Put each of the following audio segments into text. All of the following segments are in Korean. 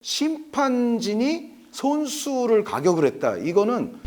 심판진이 선수를 가격을 했다. 이거는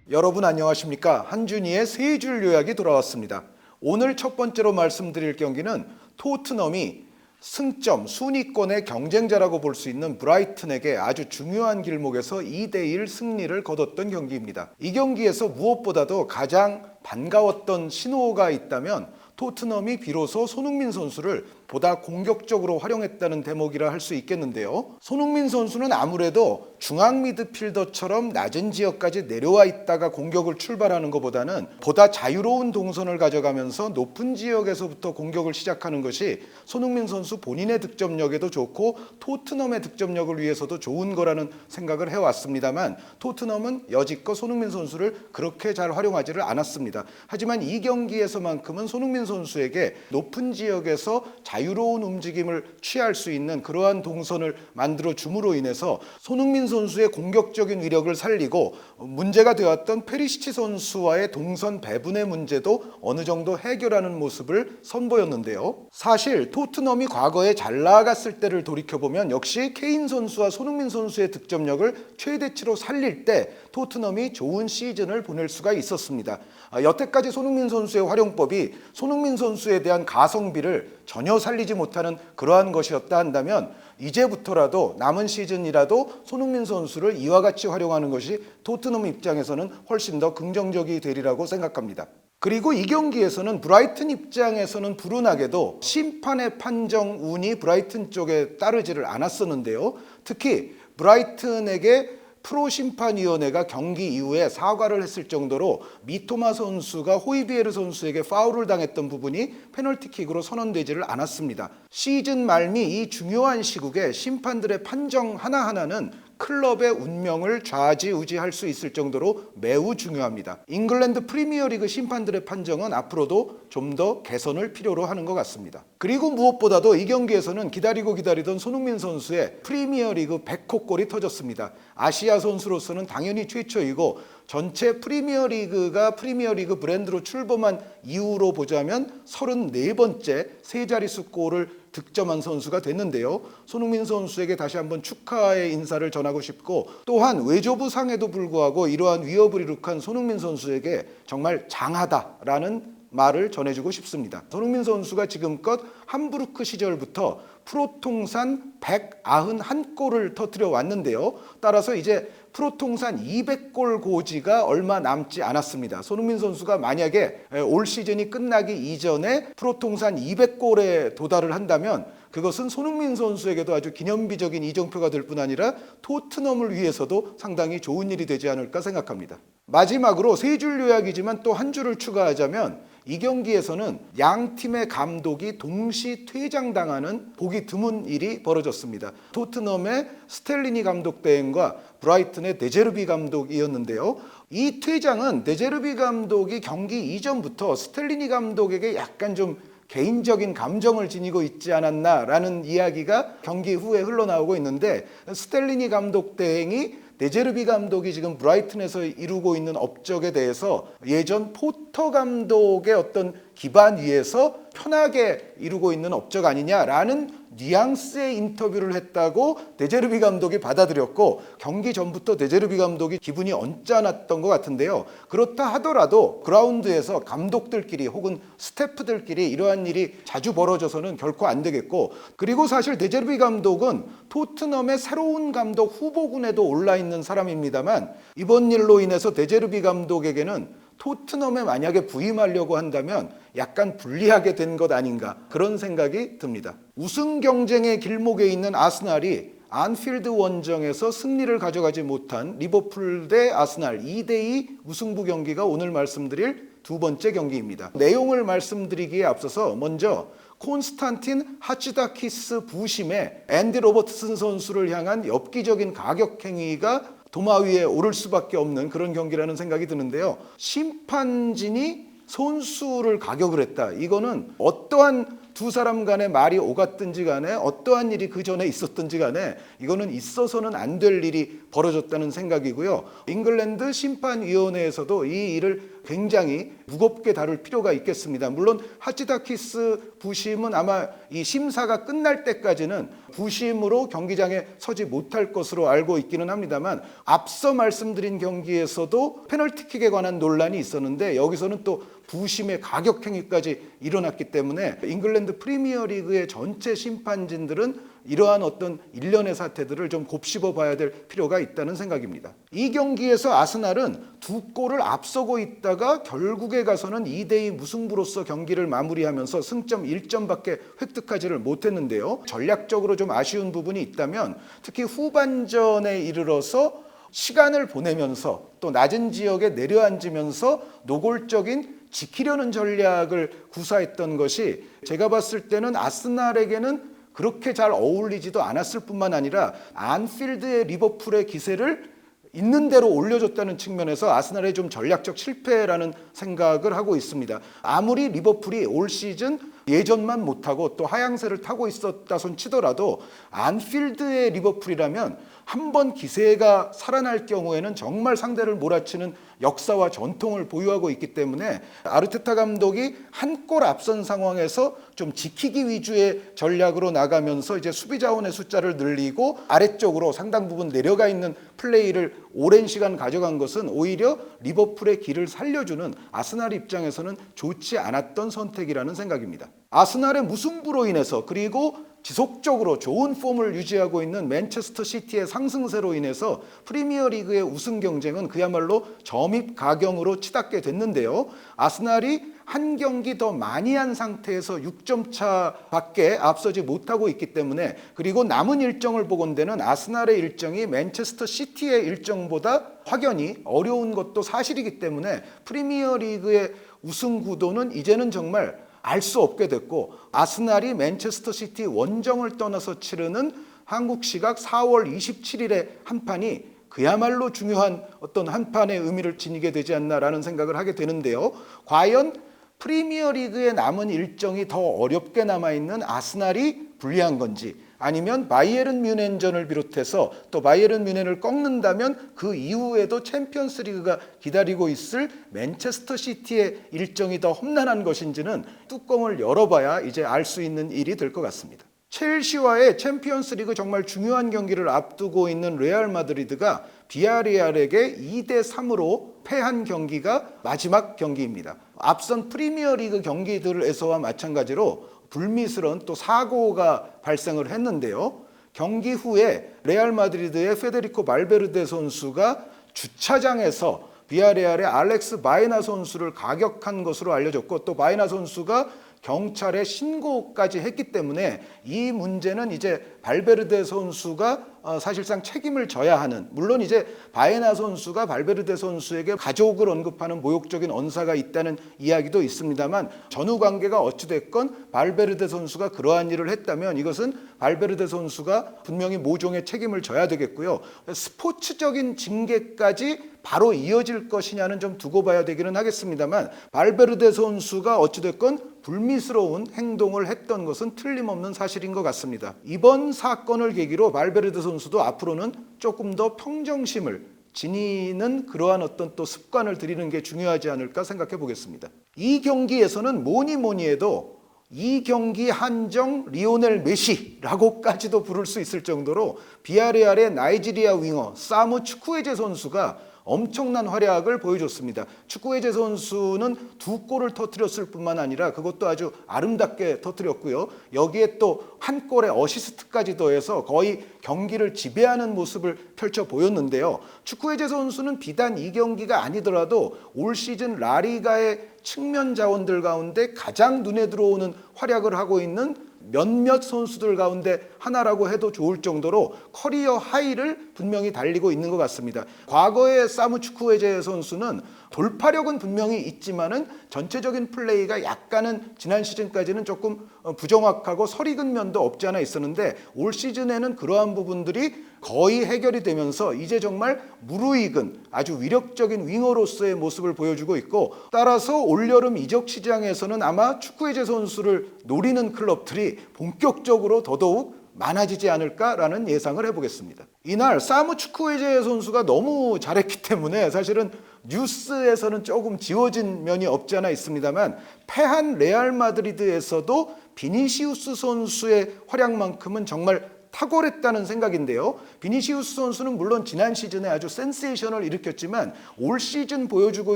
여러분 안녕하십니까? 한준희의 세 줄 요약이 돌아왔습니다. 오늘 첫 번째로 말씀드릴 경기는 토트넘이 승점, 순위권의 경쟁자라고 볼 수 있는 브라이튼에게 아주 중요한 길목에서 2대1 승리를 거뒀던 경기입니다. 이 경기에서 무엇보다도 가장 반가웠던 신호가 있다면 토트넘이 비로소 손흥민 선수를 보다 공격적으로 활용했다는 대목이라 할 수 있겠는데요. 손흥민 선수는 아무래도 중앙 미드필더처럼 낮은 지역까지 내려와 있다가 공격을 출발하는 것보다는 보다 자유로운 동선을 가져가면서 높은 지역에서부터 공격을 시작하는 것이 손흥민 선수 본인의 득점력에도 좋고 토트넘의 득점력을 위해서도 좋은 거라는 생각을 해왔습니다만 토트넘은 여지껏 손흥민 선수를 그렇게 잘 활용하지를 않았습니다. 하지만 이 경기에서만큼은 손흥민 선수에게 높은 지역에서 자유로운 움직임을 취할 수 있는 그러한 동선을 만들어 줌으로 인해서 손흥민 선수의 공격적인 위력을 살리고 문제가 되었던 페리시치 선수와의 동선 배분의 문제도 어느 정도 해결하는 모습을 선보였는데요. 사실 토트넘이 과거에 잘 나아갔을 때를 돌이켜보면 역시 케인 선수와 손흥민 선수의 득점력을 최대치로 살릴 때 토트넘이 좋은 시즌을 보낼 수가 있었습니다. 여태까지 손흥민 선수의 활용법이 손흥민 선수에 대한 가성비를 전혀 살리지 못하는 그러한 것이었다 한다면 이제부터라도 남은 시즌이라도 손흥민 선수를 이와 같이 활용하는 것이 토트넘 입장에서는 훨씬 더 긍정적이 되리라고 생각합니다. 그리고 이 경기에서는 브라이튼 입장에서는 불운하게도 심판의 판정 운이 브라이튼 쪽에 따르지를 않았었는데요. 특히 브라이튼에게 프로심판위원회가 경기 이후에 사과를 했을 정도로 미토마 선수가 호이비에르 선수에게 파울을 당했던 부분이 페널티킥으로 선언되지를 않았습니다. 시즌 말미 이 중요한 시국에 심판들의 판정 하나하나는 클럽의 운명을 좌지우지할 수 있을 정도로 매우 중요합니다. 잉글랜드 프리미어리그 심판들의 판정은 앞으로도 좀 더 개선을 필요로 하는 것 같습니다. 그리고 무엇보다도 이 경기에서는 기다리던 손흥민 선수의 프리미어리그 100호 골이 터졌습니다. 아시아 선수로서는 당연히 최초이고 전체 프리미어리그 브랜드로 출범한 이후로 보자면 34번째 세 자릿수 골을 득점한 선수가 됐는데요. 손흥민 선수에게 다시 한번 축하의 인사를 전하고 싶고 또한 외조부상에도 불구하고 이러한 위협을 이룩한 손흥민 선수에게 정말 장하다라는 말을 전해주고 싶습니다. 손흥민 선수가 지금껏 함부르크 시절부터 프로 통산 191골을 터뜨려 왔는데요. 따라서 이제 프로 통산 200골 고지가 얼마 남지 않았습니다. 손흥민 선수가 만약에 올 시즌이 끝나기 이전에 프로 통산 200골에 도달을 한다면 그것은 손흥민 선수에게도 아주 기념비적인 이정표가 될 뿐 아니라 토트넘을 위해서도 상당히 좋은 일이 되지 않을까 생각합니다. 마지막으로 세 줄 요약이지만 또 한 줄을 추가하자면 이 경기에서는 양 팀의 감독이 동시 퇴장당하는 보기 드문 일이 벌어졌습니다. 토트넘의 스텔리니 감독 대행과 브라이튼의 데제르비 감독이었는데요. 이 퇴장은 데제르비 감독이 경기 이전부터 스텔리니 감독에게 약간 좀 개인적인 감정을 지니고 있지 않았나라는 이야기가 경기 후에 흘러나오고 있는데 스텔리니 감독 대행이 데제르비 감독이 지금 브라이튼에서 이루고 있는 업적에 대해서 예전 포터 감독의 어떤 기반 위에서 편하게 이루고 있는 업적 아니냐라는 뉘앙스의 인터뷰를 했다고 데제르비 감독이 받아들였고 경기 전부터 데제르비 감독이 기분이 언짢았던 것 같은데요. 그렇다 하더라도 그라운드에서 감독들끼리 혹은 스태프들끼리 이러한 일이 자주 벌어져서는 결코 안 되겠고 그리고 사실 데제르비 감독은 토트넘의 새로운 감독 후보군에도 올라있는 사람입니다만 이번 일로 인해서 데제르비 감독에게는 토트넘에 만약에 부임하려고 한다면 약간 불리하게 된 것 아닌가 그런 생각이 듭니다. 우승 경쟁의 길목에 있는 아스날이 안필드 원정에서 승리를 가져가지 못한 리버풀 대 아스날 2대2 무승부 경기가 오늘 말씀드릴 두 번째 경기입니다. 내용을 말씀드리기에 앞서서 먼저 콘스탄틴 하츠다키스 부심의 앤디 로버트슨 선수를 향한 엽기적인 가격 행위가 도마 위에 오를 수밖에 없는 그런 경기라는 생각이 드는데요. 심판진이 선수를 가격을 했다. 이거는 어떠한 두 사람 간에 말이 오갔든지 간에 어떠한 일이 그 전에 있었든지 간에 이거는 있어서는 안 될 일이 벌어졌다는 생각이고요. 잉글랜드 심판위원회에서도 이 일을 굉장히 무겁게 다룰 필요가 있겠습니다. 물론 하치다키스 부심은 아마 이 심사가 끝날 때까지는 부심으로 경기장에 서지 못할 것으로 알고 있기는 합니다만, 앞서 말씀드린 경기에서도 페널티킥에 관한 논란이 있었는데 여기서는 또 부심의 가격행위까지 일어났기 때문에 잉글랜드 프리미어리그의 전체 심판진들은 이러한 어떤 일련의 사태들을 좀 곱씹어 봐야 될 필요가 있다는 생각입니다. 이 경기에서 아스날은 두 골을 앞서고 있다가 결국에 가서는 2대2 무승부로서 경기를 마무리하면서 승점 1점밖에 획득하지를 못했는데요. 전략적으로 좀 아쉬운 부분이 있다면 특히 후반전에 이르러서 시간을 보내면서 또 낮은 지역에 내려앉으면서 노골적인 지키려는 전략을 구사했던 것이 제가 봤을 때는 아스날에게는 그렇게 잘 어울리지도 않았을 뿐만 아니라 안필드의 리버풀의 기세를 있는 대로 올려줬다는 측면에서 아스날의 좀 전략적 실패라는 생각을 하고 있습니다. 아무리 리버풀이 올 시즌 예전만 못하고 또 하향세를 타고 있었다 손 치더라도 안필드의 리버풀이라면 한 번 기세가 살아날 경우에는 정말 상대를 몰아치는 역사와 전통을 보유하고 있기 때문에 아르테타 감독이 한 골 앞선 상황에서 좀 지키기 위주의 전략으로 나가면서 이제 수비 자원의 숫자를 늘리고 아래쪽으로 상당 부분 내려가 있는 플레이를 오랜 시간 가져간 것은 오히려 리버풀의 길을 살려주는 아스날 입장에서는 좋지 않았던 선택이라는 생각입니다. 아스날의 무승부로 인해서 그리고 지속적으로 좋은 폼을 유지하고 있는 맨체스터 시티의 상승세로 인해서 프리미어리그의 우승 경쟁은 그야말로 점입가경으로 치닫게 됐는데요. 아스날이 한 경기 더 많이 한 상태에서 6점 차밖에 앞서지 못하고 있기 때문에, 그리고 남은 일정을 보건대는 아스날의 일정이 맨체스터 시티의 일정보다 확연히 어려운 것도 사실이기 때문에 프리미어리그의 우승 구도는 이제는 정말 알 수 없게 됐고, 아스날이 맨체스터 시티 원정을 떠나서 치르는 한국 시각 4월 27일의 한 판이 그야말로 중요한 어떤 한 판의 의미를 지니게 되지 않나라는 생각을 하게 되는데요. 과연 프리미어리그에 남은 일정이 더 어렵게 남아있는 아스날이 불리한 건지, 아니면 바이에른 뮌헨전을 비롯해서 또 바이에른 뮌헨을 꺾는다면 그 이후에도 챔피언스 리그가 기다리고 있을 맨체스터 시티의 일정이 더 험난한 것인지는 뚜껑을 열어봐야 이제 알 수 있는 일이 될 것 같습니다. 첼시와의 챔피언스 리그 정말 중요한 경기를 앞두고 있는 레알 마드리드가 비아레알에게 2대3으로 패한 경기가 마지막 경기입니다. 앞선 프리미어리그 경기들에서와 마찬가지로 불미스러운 또 사고가 발생을 했는데요. 경기 후에 레알 마드리드의 페데리코 발베르데 선수가 주차장에서 비아레알의 알렉스 바에나 선수를 가격한 것으로 알려졌고, 또 바에나 선수가 경찰에 신고까지 했기 때문에 이 문제는 이제 발베르데 선수가 사실상 책임을 져야 하는, 물론 이제 바에나 선수가 발베르데 선수에게 가족을 언급하는 모욕적인 언사가 있다는 이야기도 있습니다만, 전후 관계가 어찌됐건 발베르데 선수가 그러한 일을 했다면 이것은 발베르데 선수가 분명히 모종의 책임을 져야 되겠고요. 스포츠적인 징계까지 바로 이어질 것이냐는 좀 두고 봐야 되기는 하겠습니다만, 발베르데 선수가 어찌됐건 불미스러운 행동을 했던 것은 틀림없는 사실인 것 같습니다. 이번 사건을 계기로 발베르데 선수도 앞으로는 조금 더 평정심을 지니는 그러한 어떤 또 습관을 들이는 게 중요하지 않을까 생각해 보겠습니다. 이 경기에서는 뭐니 해도 이 경기 한정 리오넬 메시라고까지도 부를 수 있을 정도로 비아레알의 나이지리아 윙어 사무 추쿠에제 선수가 엄청난 활약을 보여줬습니다. 추쿠에제 선수는 2골을 터뜨렸을 뿐만 아니라 그것도 아주 아름답게 터뜨렸고요. 여기에 또 한 골의 어시스트까지 더해서 거의 경기를 지배하는 모습을 펼쳐 보였는데요. 추쿠에제 선수는 비단 이 경기가 아니더라도 올 시즌 라리가의 측면 자원들 가운데 가장 눈에 들어오는 활약을 하고 있는 몇몇 선수들 가운데 하나라고 해도 좋을 정도로 커리어 하이를 분명히 달리고 있는 것 같습니다. 과거의 사무 추크웨제 선수는 돌파력은 분명히 있지만은 전체적인 플레이가 약간은 지난 시즌까지는 조금 부정확하고 설익은 면도 없지 않아 있었는데 올 시즌에는 그러한 부분들이 거의 해결이 되면서 이제 정말 무르익은 아주 위력적인 윙어로서의 모습을 보여주고 있고, 따라서 올여름 이적 시장에서는 아마 추크웨제 선수를 노리는 클럽들이 본격적으로 더더욱 많아지지 않을까라는 예상을 해보겠습니다. 이날 사무 추크웨제 선수가 너무 잘했기 때문에 사실은 뉴스에서는 조금 지워진 면이 없지 않아 있습니다만, 패한 레알 마드리드에서도 비니시우스 선수의 활약만큼은 정말 탁월했다는 생각인데요. 비니시우스 선수는 물론 지난 시즌에 아주 센세이션을 일으켰지만 올 시즌 보여주고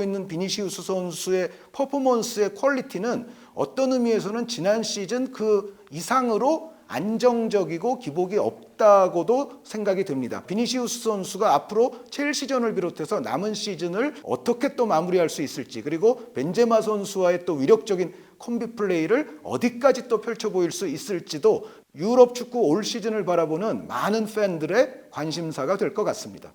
있는 비니시우스 선수의 퍼포먼스의 퀄리티는 어떤 의미에서는 지난 시즌 그 이상으로 안정적이고 기복이 없다고도 생각이 됩니다. 비니시우스 선수가 앞으로 첼시전을 비롯해서 남은 시즌을 어떻게 또 마무리할 수 있을지, 그리고 벤제마 선수와의 또 위력적인 콤비 플레이를 어디까지 또 펼쳐 보일 수 있을지도 유럽 축구 올 시즌을 바라보는 많은 팬들의 관심사가 될 것 같습니다.